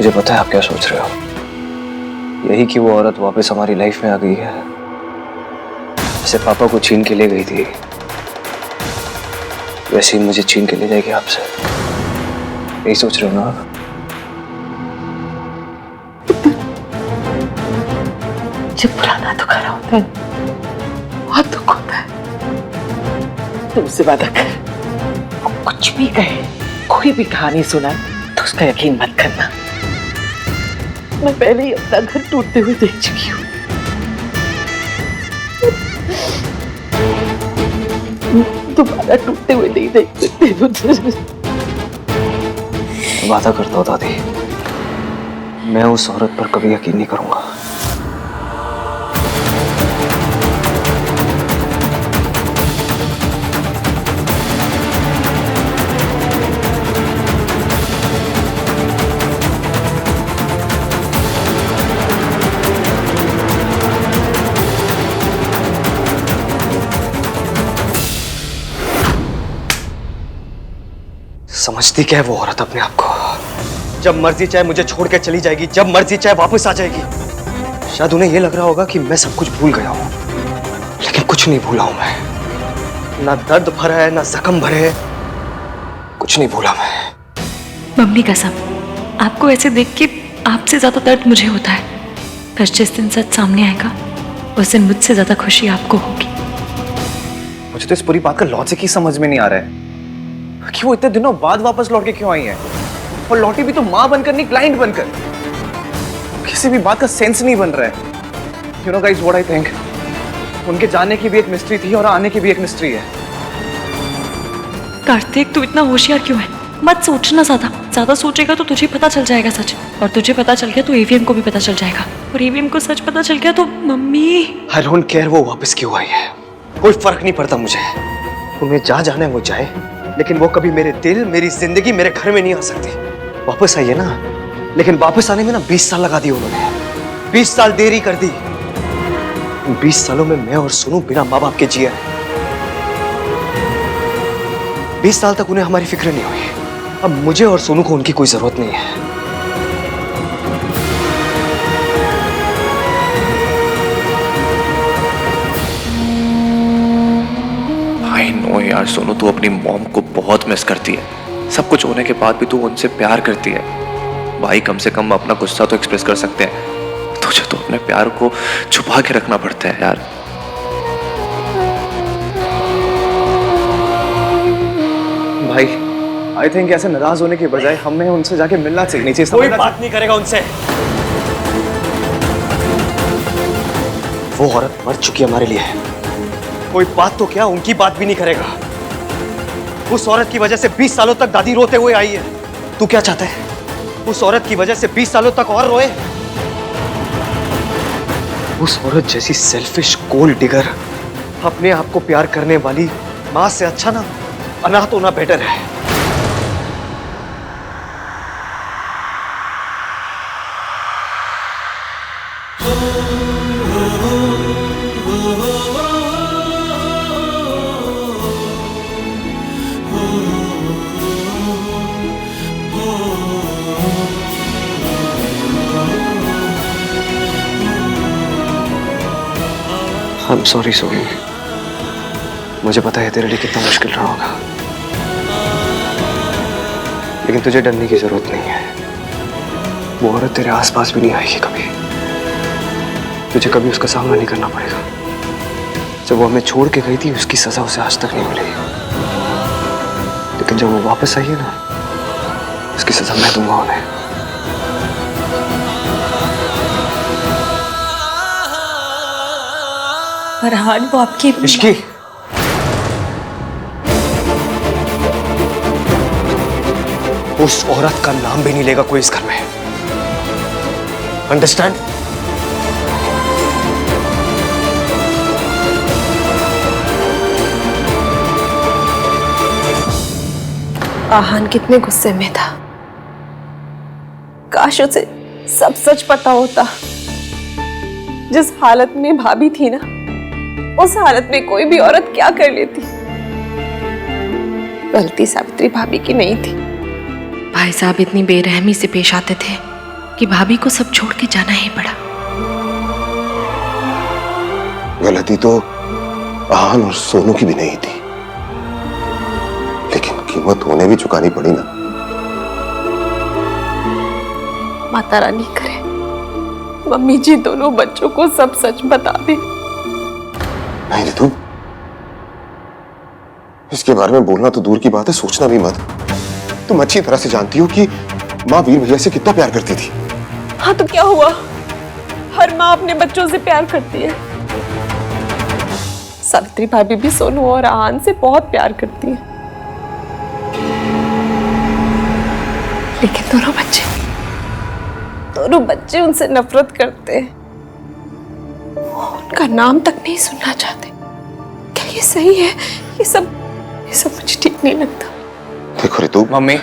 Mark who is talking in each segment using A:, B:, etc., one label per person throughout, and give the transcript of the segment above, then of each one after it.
A: मुझे पता है आप क्या सोच रहे हो। यही कि वो औरत वापस हमारी लाइफ में आ गई है, जैसे पापा को छीन के ले गई थी, वैसे ही मुझे छीन के ले जाएगी आपसे। यही सोच रहे हो ना आप?
B: जब पुराना दुख खड़ा होता है, बहुत दुख होता है। तुमसे वादा कर, वो कुछ भी कहे, कोई भी कहानी सुना तो उसका यकीन मत करना। मैं पहले ही अपना घर टूटते हुए देख चुकी हूँ। दोबारा टूटते हुए नहीं देख सकते।
A: वादा करता हूँ दादी, मैं उस औरत पर कभी यकीन नहीं करूंगा। समझती क्या है वो औरत अपने आप को? जब मर्जी चाहे मुझे छोड़ के चली जाएगी, जब मर्जी चाहे वापस आ जाएगी। शायद उन्हें यह लग रहा होगा कि मैं सब कुछ भूल गया हूं, लेकिन कुछ नहीं भूला हूं मैं। ना दर्द भरा है, ना जख्म भरे है, कुछ नहीं भूला मैं।
C: मम्मी कसम, आपको ऐसे देख के आपसे ज्यादा दर्द मुझे होता है। पर जिस दिन सच सामने आएगा, उस दिन मुझसे ज्यादा खुशी आपको होगी।
D: मुझे तो इस पूरी बात का लॉजिक ही समझ में नहीं आ रहा है कि वो इतने दिनों बाद वापस लौट के क्यों आई है, और लौटी भी तो माँ बनकर नहीं, क्लाइंट बनकर। किसी भी बात का सेंस नहीं बन रहा है। You know guys what I think, उनके जाने की भी एक मिस्ट्री थी और आने की भी एक मिस्ट्री है।
C: कार्तिक, तू इतना होशियार क्यों है? मत सोचना ज्यादा सोचेगा तो तुझे पता चल जाएगा सच, और तुझे पता चल गया तो एवीएम को भी पता चल जाएगा, और एवीएम को सच पता चल गया तो मम्मी।
A: आई डोंट केयर वो वापस क्यों आई है, कोई फर्क नहीं पड़ता मुझे। उन्हें जहाँ जाना है वो जाए, लेकिन वो कभी मेरे दिल, मेरी जिंदगी, मेरे घर में नहीं आ सकती। वापस आइए ना, लेकिन वापस आने में ना 20 साल लगा दिए उन्होंने। 20 साल देरी कर दी। 20 सालों में मैं और सोनू बिना माँ बाप के जिया है। 20 साल तक उन्हें हमारी फिक्र नहीं हुई। अब मुझे और सोनू को उनकी कोई जरूरत नहीं है।
E: आई नो यार सोनू, तू अपनी मॉम को बहुत मिस करती है। सब कुछ होने के बाद भी तू उनसे प्यार करती है। भाई कम से कम अपना गुस्सा तो एक्सप्रेस कर सकते हैं, तुझे तो अपने प्यार को छुपा के रखना पड़ता है यार।
D: भाई आई थिंक ऐसे नाराज होने के बजाय हमें उनसे जाके मिलना चाहिए।
A: कोई बात नहीं करेगा उनसे। वो औरत मर चुकी है हमारे लिए। कोई बात तो क्या, उनकी बात भी नहीं करेगा। उस औरत की वजह से 20 सालों तक दादी रोते हुए आई है। तू क्या चाहता है? उस औरत की वजह से 20 सालों तक और रोए? उस औरत जैसी सेल्फिश गोल्ड डिगर, अपने आप को प्यार करने वाली मां से अच्छा ना अनाथ होना बेटर है। I'm sorry सोनी, मुझे पता है तेरे लिए कितना मुश्किल रहा होगा, लेकिन तुझे डरने की जरूरत नहीं है। वो औरत तेरे आसपास भी नहीं आएगी कभी। तुझे कभी उसका सामना नहीं करना पड़ेगा। जब वो हमें छोड़ के गई थी, उसकी सजा उसे आज तक नहीं मिली, लेकिन जब वो वापस आई है ना, उसकी सजा मैं दूंगा उन्हें।
C: फरहान, वो आपकी
A: इश्की, उस औरत का नाम भी नहीं लेगा कोई इस घर में। अंडरस्टैंड?
F: आहान कितने गुस्से में था। काश उसे सब सच पता होता। जिस हालत में भाभी थी ना, उस हालत में कोई भी औरत क्या कर लेती। गलती सावित्री भाभी की नहीं थी।
C: भाई साहब इतनी बेरहमी से पेश आते थे कि भाभी को सब छोड़ के जाना ही पड़ा।
G: गलती तो आहान और सोनू की भी नहीं थी, लेकिन कीमत उन्हें भी चुकानी पड़ी ना।
F: माता रानी करे मम्मी जी दोनों बच्चों को सब सच बता दे।
G: नहीं रितु, इसके बारे में बोलना तो दूर की बात है, सोचना भी मत। तुम अच्छी तरह से जानती हो कि माँ वीर भैया से कितना प्यार करती थी।
F: हाँ तो क्या हुआ, हर माँ अपने बच्चों से प्यार करती है। सावित्री भाभी भी सोनू और आहान से बहुत प्यार करती है, लेकिन दोनों बच्चे उनसे नफरत करते हैं, उनका नाम तक नहीं सुनना चाहते। क्या ये सही है? ये सब मुझे ठीक नहीं लगता।
G: देखो रितु,
E: मम्मी,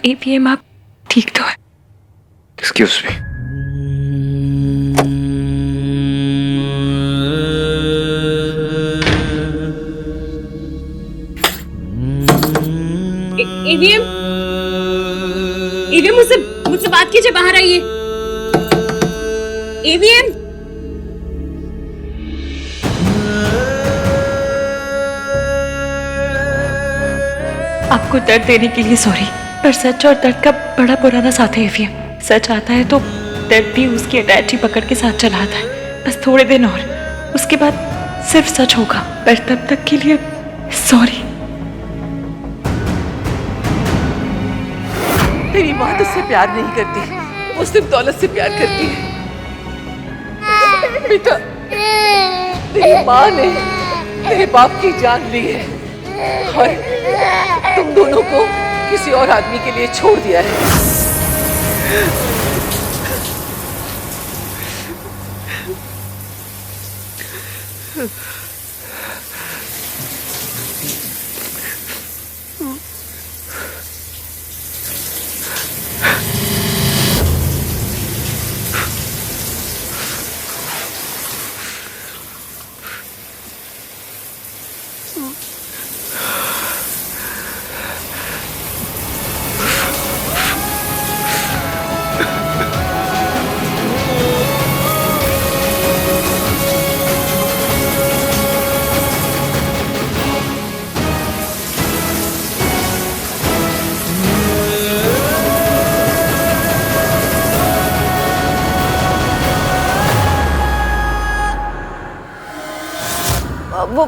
C: एवीएम आप ठीक तो है?
E: Excuse me.
F: एवीएम मुझसे बात कीजिए, बाहर आइए। एवीएम,
C: आपको दर्द देने के लिए सॉरी, पर सच और दर्द का बड़ा पुराना साथ है एवीएम। सच आता है तो दर्द भी उसकी अटैची पकड़ के साथ चला आता है। बस थोड़े दिन और, उसके बाद सिर्फ सच होगा, पर तब तक के लिए सॉरी।
B: तेरी माँ तुझसे प्यार नहीं करती, वो सिर्फ दौलत से प्यार करती है। बेटा, तेरी माँ ने तेरे बाप की जान ली है और तुम दोनों को किसी और आदमी के लिए छोड़ दिया है।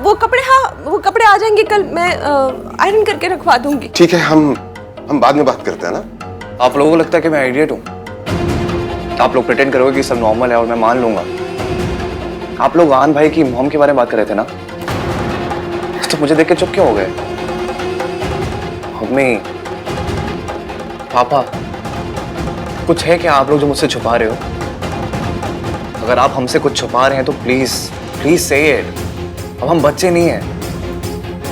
F: वो कपड़े, हाँ वो कपड़े आ जाएंगे कल, मैं आयरन करके रखवा दूंगी।
G: ठीक है, हम बाद में बात करते हैं ना।
E: आप लोगों को लगता है कि मैं आइडियट हूँ? आप लोग प्रिटेंड करोगे कि सब नॉर्मल है और मैं मान लूंगा। आप लोग आहान भाई की मॉम के बारे में बात कर रहे थे ना, तो मुझे देख के चुप क्यों हो गए? मम्मी, पापा, कुछ है क्या आप लोग जो मुझसे छुपा रहे हो? अगर आप हमसे कुछ छुपा रहे हैं तो प्लीज प्लीज से इट। अब हम बच्चे नहीं हैं।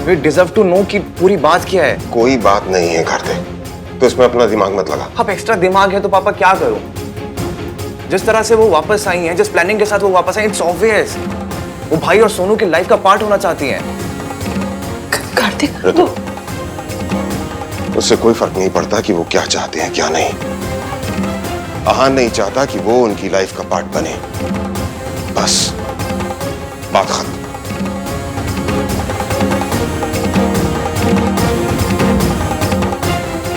E: We deserve to know कि पूरी बात क्या है।
G: कोई बात नहीं है कार्तिक, तो इसमें अपना दिमाग मत लगा।
E: अब एक्स्ट्रा दिमाग है तो पापा क्या करूं? जिस तरह से वो वापस आई हैं, जिस प्लानिंग के साथ वो वापस आई, इट्स ऑब्वियस वो भाई और सोनू की लाइफ का पार्ट होना चाहती हैं।
F: कार्तिक,
G: रितु, उससे कोई फर्क नहीं पड़ता कि वो क्या चाहते हैं क्या नहीं। आहान नहीं चाहता कि वो उनकी लाइफ का पार्ट बने, बस बात खत्म।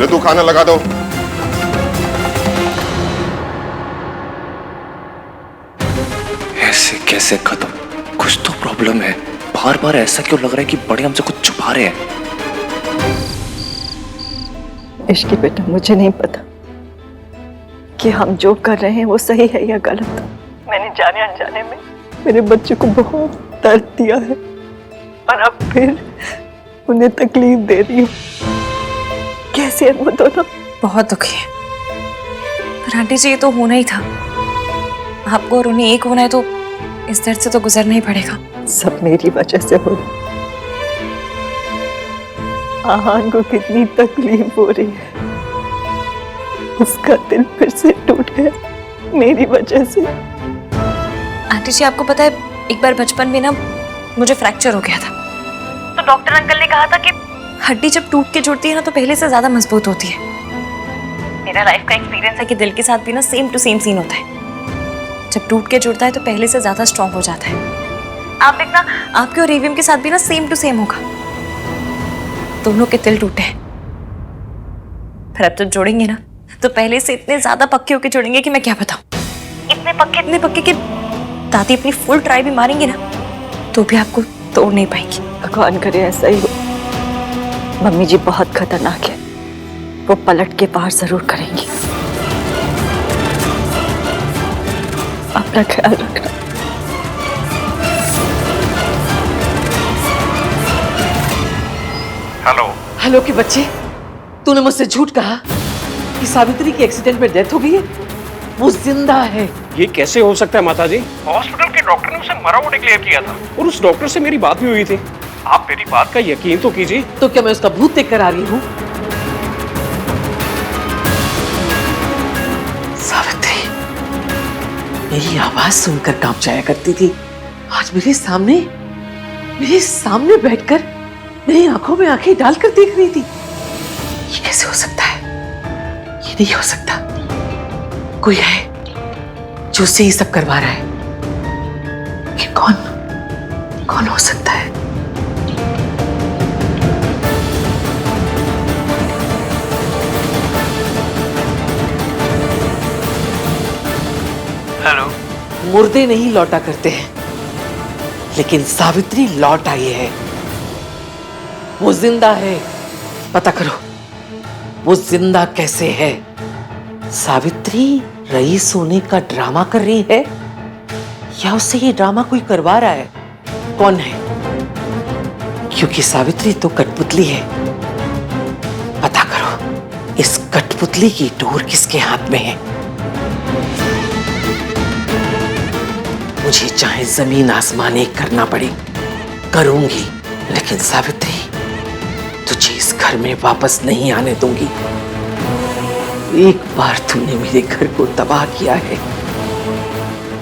G: रितु, खाना लगा दो।
E: ऐसे कैसे खत्म? कुछ तो प्रॉब्लम है। बार बार ऐसा क्यों लग रहा है कि बड़े हमसे कुछ छुपा रहे हैं?
H: इश्की बेटा, मुझे नहीं पता कि हम जो कर रहे हैं वो सही है या गलत। मैंने जाने अनजाने में मेरे बच्चे को बहुत दर्द दिया है और अब फिर उन्हें तकलीफ दे रही हूँ। कैसे है वो दोनों?
C: बहुत दुखी है, पर आंटी जी ये तो होना ही था। आपको और उन्हें एक होना है तो इस दर्द से तो गुजरना ही पड़ेगा।
H: सब मेरी वजह से हो रहा। आहान को कितनी तकलीफ हो रही है, उसका दिल फिर से टूट गया मेरी वजह से।
C: आंटी जी, आपको पता है एक बार बचपन में ना मुझे फ्रैक्चर हो गया था, तो डॉक्टर अंकल ने कहा था कि हड्डी जब टूट के जुड़ती है ना तो पहले से ज्यादा मजबूत होती है। मेरा लाइफ का एक्सपीरियंस है कि दिल के साथ भी ना सेम टू सेम सीन होता है। जब टूट के जुड़ता है तो पहले से ज्यादा स्ट्रांग हो जाता है। आप देखना, आपके और एवीएम के साथ भी ना सेम टू सेम होगा। दोनों के दिल टूटे हैं, फिर अब जब जोड़ेंगे ना तो पहले से इतने ज्यादा पक्के होके जुड़ेंगे कि मैं क्या बताऊं। इतने पक्के कि दादी अपनी फुल ट्राई भी मारेंगी ना तो भी आपको तोड़ नहीं पाएंगी।
H: भगवान करे ऐसा ही हो। मम्मी जी बहुत खतरनाक है, वो पलट के पार जरूर करेंगी। अपना ख्याल रखना।
B: हेलो के बच्चे, तूने मुझसे झूठ कहा कि सावित्री की एक्सीडेंट में डेथ हो गई है। वो जिंदा है।
I: ये कैसे हो सकता है माताजी? हॉस्पिटल के डॉक्टर ने उसे मरा हुआ डिक्लेयर किया था और उस डॉक्टर से मेरी बात भी हुई थी। आप मेरी बात का यकीन तो कीजिए।
B: तो क्या मैं उसका भूत देख कर आ रही हूँ? सावित्री मेरी आवाज सुनकर कांप जाया करती थी, आज मेरे सामने बैठकर मेरी आंखों में आंखें डालकर देख रही थी। ये कैसे हो सकता है? ये नहीं हो सकता। कोई है जो उससे ये सब करवा रहा है। ये कौन हो सकता है?
I: हेलो।
B: मुर्दे नहीं लौटा करते हैं, लेकिन सावित्री लौट आई है। वो जिंदा है। पता करो वो जिंदा कैसे है। सावित्री रईस होने का ड्रामा कर रही है या उससे ये ड्रामा कोई करवा रहा है? कौन है? क्योंकि सावित्री तो कठपुतली है। पता करो इस कठपुतली की डोर किसके हाथ में है। मुझे चाहे जमीन आसमान एक करना पड़े करूंगी, लेकिन सावित्री तुझे इस घर में वापस नहीं आने दूंगी। एक बार तूने मेरे घर को तबाह किया है,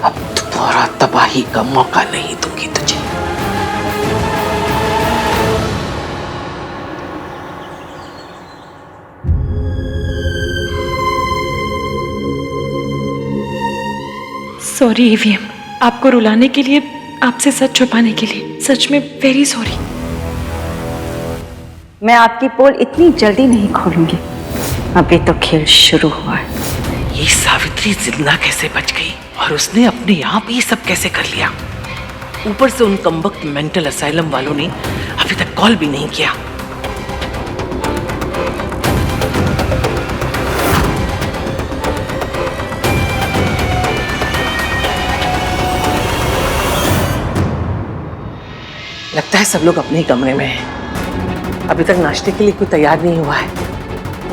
B: अब दोबारा तबाही का मौका नहीं दूंगी तुझे।
C: सॉरी ईवीएम, आपको रुलाने के लिए, आपसे सच छुपाने के लिए, सच में वेरी सॉरी।
H: मैं आपकी पोल इतनी जल्दी नहीं खोलूंगी, अभी तो खेल शुरू हुआ है।
B: ये सावित्री जिंदा कैसे बच गई और उसने अपने आप ये सब कैसे कर लिया? ऊपर से उन कमबख्त मेंटल असाइलम वालों ने अभी तक कॉल भी नहीं किया। लगता है सब लोग अपने ही कमरे में हैं। अभी तक नाश्ते के लिए कोई तैयार नहीं हुआ है।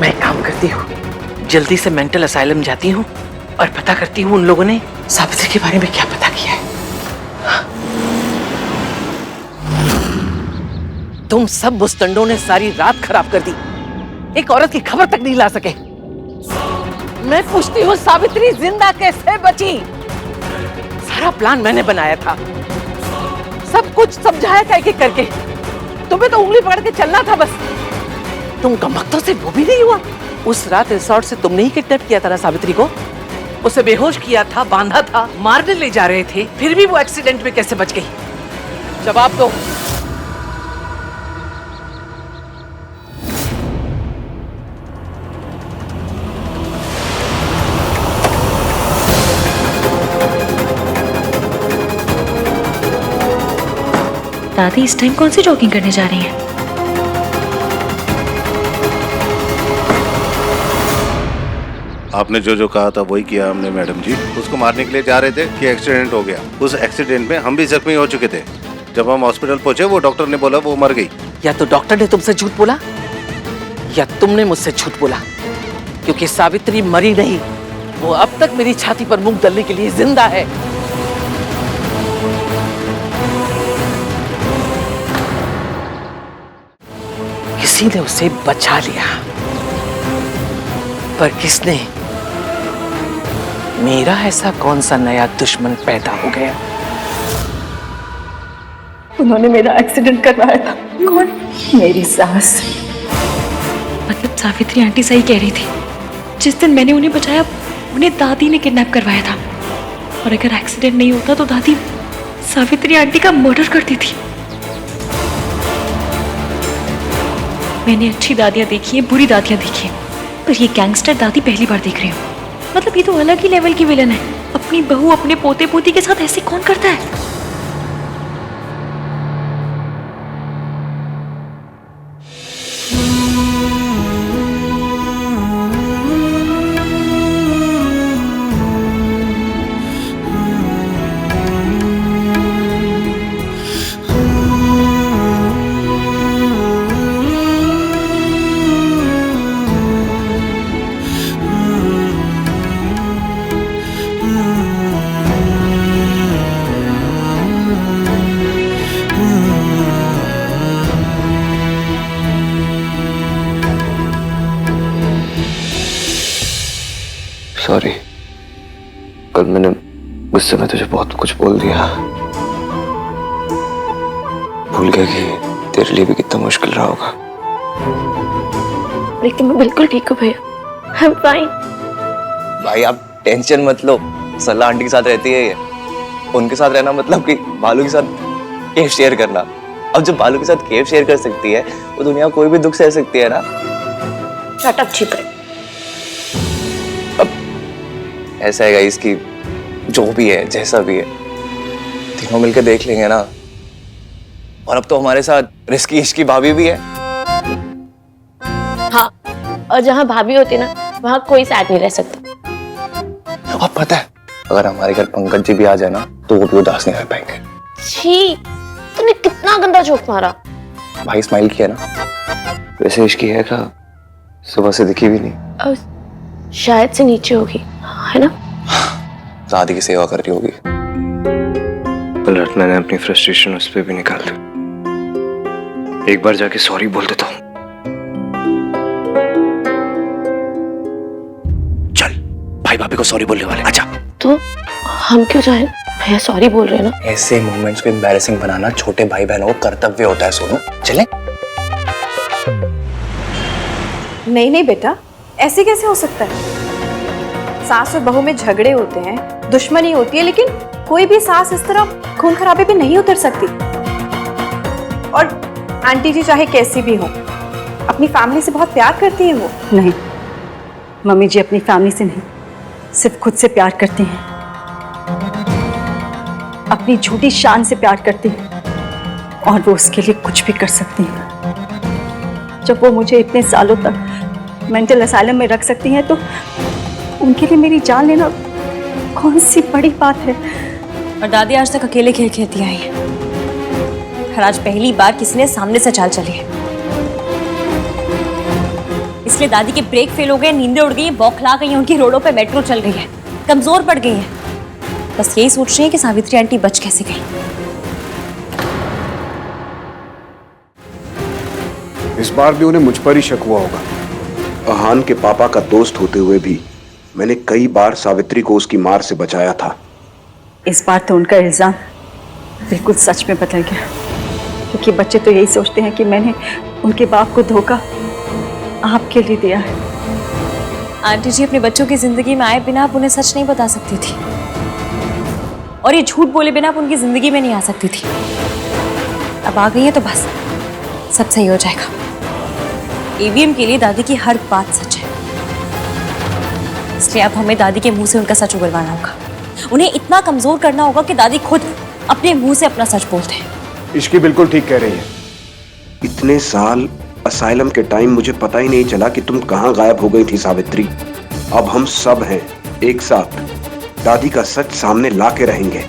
B: मैं एक काम करती हूँ, जल्दी से मेंटल असाइलम जाती हूँ और पता करती हूँ उन लोगों ने सावित्री के बारे में क्या पता किया है। तुम सब बुस्तंडों ने सारी रात खराब कर दी, एक औरत की खबर तक नहीं ला सके। मैं पूछती हूँ सावित्री जिंदा कैसे बची? सारा प्लान मैंने बनाया था, सब कुछ समझाया था एक एक करके। तुम्हें तो उंगली पकड़ के चलना था बस। तुम कमबख्तों से वो भी नहीं हुआ। उस रात रिसोर्ट से तुमने ही किडनैप किया था ना सावित्री को? उसे बेहोश किया था, बांधा था, मारने ले जा रहे थे, फिर भी वो एक्सीडेंट में कैसे बच गई? जवाब दो।
C: दादी इस टाइम कौन सी जॉगिंग करने जा रही हैं?
J: आपने जो जो कहा था वही किया हमने मैडम जी। उसको मारने के लिए जा रहे थे कि एक्सीडेंट हो गया। उस एक्सीडेंट में हम भी जख्मी हो चुके थे। जब हम हॉस्पिटल पहुंचे वो डॉक्टर ने बोला वो मर गई।
B: या तो डॉक्टर ने तुमसे झूठ बोला या तुमने मुझसे झूठ बोला, क्योंकि सावित्री मरी नहीं, वो अब तक मेरी छाती पर मुंह दलने के लिए जिंदा है। किसी ने उसे बचा लिया, पर किसने? मेरा ऐसा कौन सा नया दुश्मन पैदा हो गया?
H: उन्होंने मेरा एक्सीडेंट करवाया था। कौन? मेरी सास।
C: मतलब सावित्री आंटी सही कह रही थी, जिस दिन मैंने उन्हें बचाया उन्हें दादी ने किडनैप करवाया था, और अगर एक्सीडेंट नहीं होता तो दादी सावित्री आंटी का मर्डर करती थी। मैंने अच्छी दादियां देखी हैं, बुरी दादियां देखी हैं, पर ये गैंगस्टर दादी पहली बार देख रही हूँ। मतलब ये तो अलग ही लेवल की विलन है। अपनी बहू अपने पोते पोती के साथ ऐसे कौन करता है?
E: सॉरी, कल मैंने गुस्से में तुझे बहुत कुछ बोल दिया। भूल गया कि तेरे लिए भी कितना मुश्किल रहा होगा।
C: लेकिन मैं बिल्कुल ठीक हूँ भैया, आई एम फाइन।
A: भाई आप टेंशन मत लो, सलाह आंटी के साथ रहती है ये। उनके साथ रहना मतलब कि बालू के साथ केव शेयर करना। अब जब बालू के साथ केव शेयर कर सकती है, वो दुनिया कोई भी दुख सह सकती है ना।
C: शट अप, छिप रहे।
A: ऐसा है गाइस कि जो भी है जैसा भी है तीनों मिलकर देख लेंगे ना। और अब तो हमारे साथ रिस्की इश्की भाभी भी है।
K: हाँ, और जहाँ भाभी होती ना वहाँ कोई साथ नहीं रह सकता।
A: अब पता है अगर हमारे घर पंकज जी भी आ जाए ना तो वो भी उदास नहीं रह पाएंगे।
K: छी, तूने कितना गंदा जोक मारा।
A: भाई स्माइल किया ना। वैसे इश्की है का सुबह से दिखी भी नहीं।
K: और शायद से नीचे होगी, है ना?
A: दादी की सेवा कर रही होगी।
E: कल रात मैंने अपनी फ्रस्ट्रेशन उस पर भी निकाल दी। एक बार जाके सॉरी बोल देता हूँ।
A: चल, भाई भाभी को सॉरी बोलने वाले। अच्छा,
K: तो हम क्यों जाए? भैया सॉरी बोल रहे हैं ना।
A: ऐसे मोमेंट्स को एम्बैरेसिंग बनाना छोटे भाई बहनों का कर्तव्य होता है। सोनू, चले?
F: नहीं नहीं बेटा, ऐसे कैसे हो सकता है? सास और बहू में झगड़े होते हैं, दुश्मनी होती है, लेकिन कोई भी सास इस तरह खून खराबे पे नहीं उतर सकती। और आंटी जी चाहे कैसी भी हो, अपनी फैमिली से बहुत प्यार करती हैं वो।
H: नहीं, मम्मी जी अपनी फैमिली से नहीं, सिर्फ खुद से प्यार करती हैं। अपनी झूठी शान से प्यार करती हैं, और वो उसके लिए कुछ भी कर सकती हैं। जब वो मुझे इतने सालों तक मेंटल असाइलम में रख सकती हैं, तो उनके लिए मेरी जान लेना कौन सी बड़ी बात है।
L: और दादी आज तक अकेले खेल खेलती आई है, और आज पहली बार किसी ने सामने से चाल चली है। इसलिए दादी के ब्रेक फेल हो गए, नींदें उड़ गई, बौखला गई, उनकी रोडों पे मेट्रो चल गई है, कमजोर पड़ गई है। बस यही सोच रही है कि सावित्री आंटी बच कैसे गई।
M: इस बार भी उन्हें मुझ पर ही शक हुआ होगा। अहान के पापा का दोस्त होते हुए भी मैंने कई बार सावित्री को उसकी मार से बचाया था।
H: इस बार तो उनका इल्जाम बिल्कुल सच में बदल गया, क्योंकि बच्चे तो यही सोचते हैं कि मैंने उनके बाप को धोखा आपके लिए दिया है।
L: आंटी जी अपने बच्चों की जिंदगी में आए बिना आप उन्हें सच नहीं बता सकती थी, और ये झूठ बोले बिना आप उनकी जिंदगी में नहीं आ सकती थी। अब आ गई है तो बस सब सही हो जाएगा। ईवीएम के लिए दादी की हर बात सच है, इसलिए अब हमें दादी के मुंह से उनका सच उगलवाना होगा। उन्हें इतना कमजोर करना होगा कि दादी खुद अपने मुंह से अपना सच बोलते हैं।
M: इश्की बिल्कुल ठीक कह रही है। इतने साल असाइलम के टाइम मुझे पता ही नहीं चला कि तुम कहां गायब हो गई थी सावित्री। अब हम सब हैं एक साथ, दादी का सच सामने ला के रहेंगे।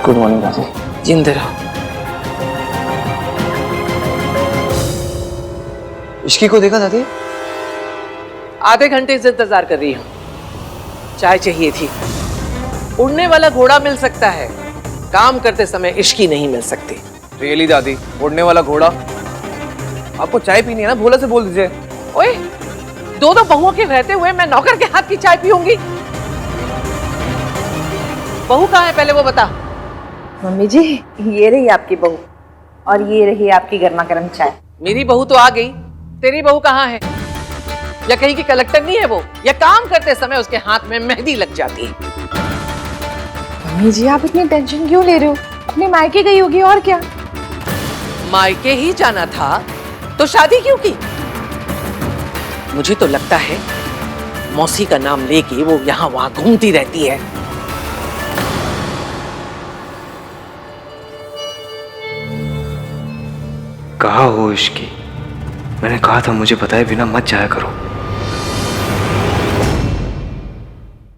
A: गुड मॉर्निंग दादी।
B: जिंदा रहो।
A: इश्की को देखा दादी?
B: आधे घंटे से इंतजार कर रही हूँ। चाय चाहिए थी। उड़ने वाला घोड़ा मिल सकता है, काम करते समय इश्की नहीं मिल सकती।
D: रियली दादी, उड़ने वाला घोड़ा? आपको चाय पीनी है ना, भोला से बोल दीजिए।
B: ओए, दो बहुओं के रहते हुए मैं नौकर के हाथ की चाय पीऊंगी? बहू कहाँ है पहले वो बता।
F: मम्मी जी, ये रही आपकी बहू और ये रही आपकी गर्मा गर्म चाय।
B: मेरी बहू तो आ गई, तेरी बहू कहाँ है? या कहीं की कलेक्टर नहीं है वो? या काम करते समय उसके हाथ में मेहंदी लग जाती है?
F: मम्मी जी, आप इतनी टेंशन क्यों ले रहे हो? अपने मायके गई होगी और क्या।
B: मायके ही जाना था तो शादी क्यों की? मुझे तो लगता है मौसी का नाम लेके वो यहाँ वहां घूमती रहती है।
A: कहा हो इश्की, मैंने कहा था मुझे बताए बिना मत जाया करो।